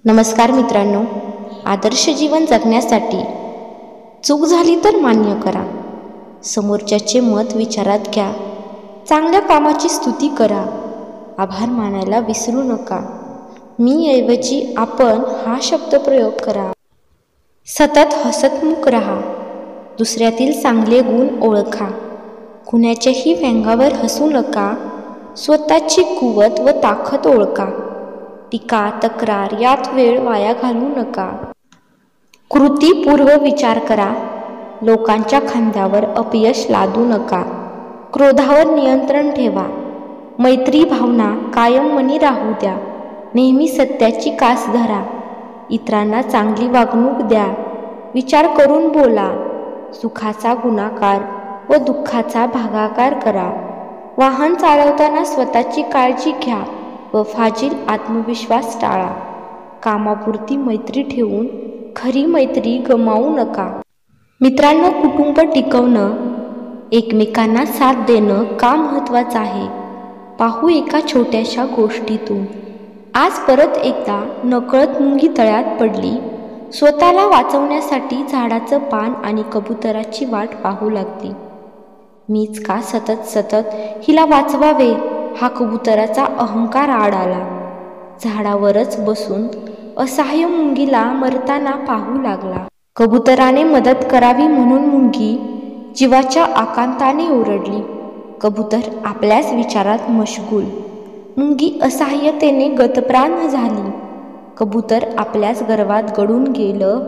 नमस्कार मित्रांनो, आदर्श जीवन जगण्यासाठी चूक झाली तर मान्य करा, समोरच्याचे मत विचारात घ्या, चांगल्या कामाची स्तुती करा, आभार मानायला विसरू नका, मी ऐवजी आपण हा शब्दप्रयोग करा, सतत हसतमुख राहा, दुसऱ्यातील चांगले गुण ओळखा, कुणाच्याही व्यंगावर हसू नका, स्वतःची कुवत व ताकद ओळखा, टीका तक्रार यात वेळ वाया घालवू नका, कृतीपूर्व विचार करा, लोकांच्या खांद्यावर अपयश लादू नका, क्रोधावर नियंत्रण ठेवा, मैत्री भावना कायम मनी राहू द्या, नेहमी सत्याची कास धरा, इतरांना चांगली वागणूक द्या, विचार करून बोला, सुखाचा गुणाकार व दुःखाचा भागाकार करा, वाहन चालवताना स्वतःची काळजी घ्या व फाजील आत्मविश्वास टाळा, कामापुरती मैत्री ठेवून खरी मैत्री गमावू नका. मित्रांनो, कुटुंब टिकवणं, एकमेकांना साथ देणं का महत्त्वाचं आहे पाहू एका छोट्याशा गोष्टीतून. आज परत एकदा नकळत मुंगी तळ्यात पडली. स्वतःला वाचवण्यासाठी झाडाचं पान आणि कबुतराची वाट पाहू लागली. मीच का सतत हिला वाचवावे हा कबुतराचा अहंकार आड आला. झाडावरच बसून असहाय्य मुंगीला मरताना पाहू लागला. कबुतराने मदत करावी म्हणून मुंगी जीवाच्या आकांताने ओरडली. कबूतर आपल्याच विचारात मशगूल. मुंगी असहाय्यतेने गतप्राण झाली. कबूतर आपल्याच गर्वात गळून गेलं.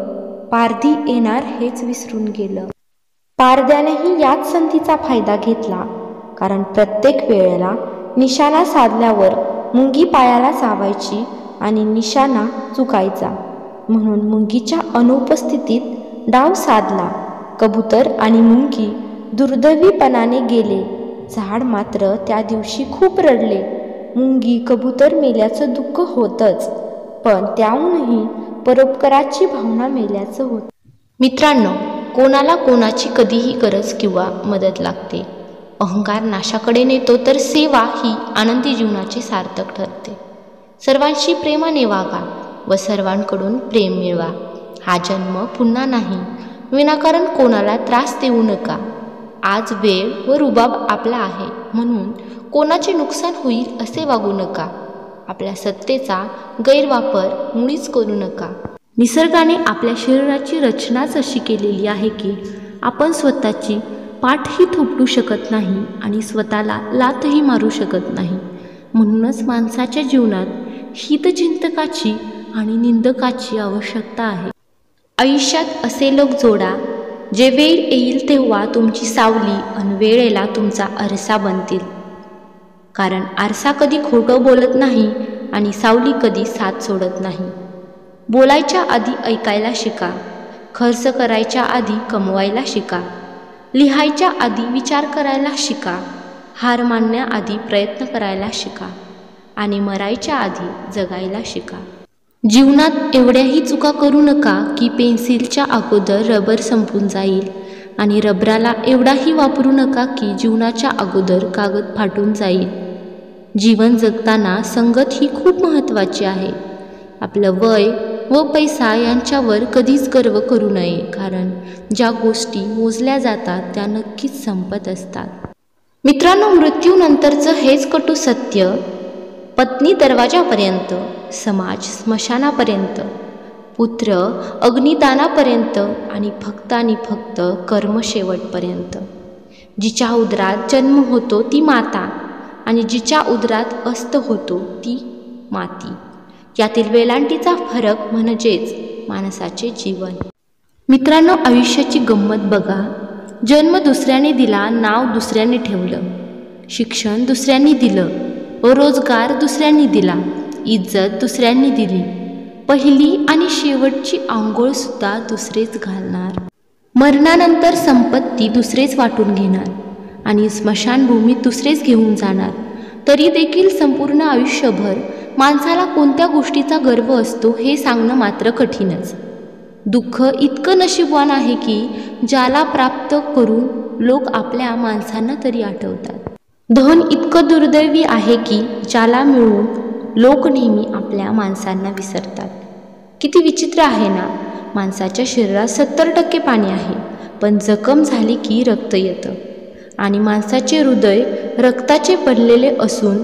पारधी येणार हेच विसरून गेलं. पारध्यानेही याच संधीचा फायदा घेतला, कारण प्रत्येक वेळेला निशाणा साधल्यावर मुंगी पायाला चावायची आणि निशाणा चुकायचा. म्हणून मुंगीच्या अनुपस्थितीत डाव साधला. कबूतर आणि मुंगी दुर्दैवीपणाने गेले. झाड मात्र त्या दिवशी खूप रडले. मुंगी कबूतर मेल्याचं दुःख होतंच, पण त्याहूनही परोपकाराची भावना मेल्याचं होतं. मित्रांनो, कोणाला कोणाची कधीही गरज किंवा मदत लागते. अहंकार नाशाकडे नेतो तर सेवा ही आनंदी जीवनाचे सार्थक ठरते. सर्वांशी प्रेमाने वागा व सर्वांकडून प्रेम मिळवा. हा जन्म पुन्हा नाही. विनाकारण कोणाला त्रास देऊ नका. आज वेळ व रुबाब आपला आहे म्हणून कोणाचे नुकसान होईल असे वागू नका. आपल्या सत्तेचा गैरवापर मुळीच करू नका. निसर्गाने आपल्या शरीराची रचनाच अशी केलेली आहे की आपण स्वतःची पाठही थोपटू शकत नाही आणि स्वतःला लाथही मारू शकत नाही. म्हणूनच माणसाच्या जीवनात हितचिंतकाची आणि निंदकाची आवश्यकता आहे. आयुष्यात असे लोक जोडा जे वेळ येईल तेव्हा तुमची सावली आणि वेळेला तुमचा आरसा बनतील. कारण आरसा कधी खोटं बोलत नाही आणि सावली कधी साथ सोडत नाही. बोलायच्या आधी ऐकायला शिका. खर्च करायच्या आधी कमवायला शिका. लिहायच्या आधी विचार करायला शिका. हार मानण्याआधी प्रयत्न करायला शिका आणि मरायच्या आधी जगायला शिका. जीवनात एवढ्याही चुका करू नका की पेन्सिलच्या अगोदर रबर संपून जाईल आणि रबराला एवढाही वापरू नका की जीवनाच्या अगोदर कागद फाटून जाईल. जीवन जगताना संगत ही खूप महत्त्वाची आहे. आपलं वय व पैसा यांच्यावर कधीच गर्व करू नये, कारण ज्या गोष्टी मोजल्या जातात त्या नक्कीच संपत असतात. मित्रांनो, मृत्यूनंतरचं हेच कटू सत्य. पत्नी दरवाजापर्यंत, समाज स्मशानापर्यंत, पुत्र अग्निदानापर्यंत आणि फक्त कर्म शेवटपर्यंत. जिच्या उदरात जन्म होतो ती माता आणि जिच्या उदरात अस्त होतो ती माती. यातील वेलांटीचा फरक म्हणजेच माणसाचे जीवन. मित्रांनो, आयुष्याची गंमत बघा. जन्म दुसऱ्याने दिला, नाव दुसऱ्याने ठेवलं, शिक्षण दुसऱ्यांनी दिलं, रोजगार दुसऱ्यांनी दिला, इज्जत दुसऱ्यांनी दिली, पहिली आणि शेवटची आंघोळसुद्धा दुसरेच घालणार. मरणानंतर संपत्ती दुसरेच वाटून घेणार आणि स्मशानभूमीत दुसरेच घेऊन जाणार. तरी देखील संपूर्ण आयुष्यभर माणसाला कोणत्या गोष्टीचा गर्व असतो हे सांगणं मात्र कठीणच. दुःख इतकं नशीबवान आहे की ज्याला प्राप्त करून लोक आपल्या माणसांना तरी आठवतात. धन इतकं दुर्दैवी आहे की ज्याला मिळून लोक नेहमी आपल्या माणसांना विसरतात. किती विचित्र आहे ना. माणसाच्या शरीरात 70% पाणी आहे, पण जखम झाली की रक्त येतं. आणि माणसाचे हृदय रक्ताचे बनलेले असून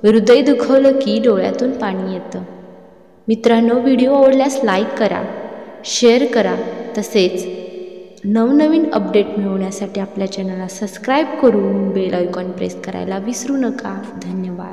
हृदय दुखवलं की डोळ्यातून पाणी येतं. मित्रांनो, व्हिडिओ आवडल्यास लाईक करा, शेअर करा. तसेच नवनवीन अपडेट मिळवण्यासाठी आपल्या चॅनलला सबस्क्राईब करून बेल आयकॉन प्रेस करायला विसरू नका. धन्यवाद.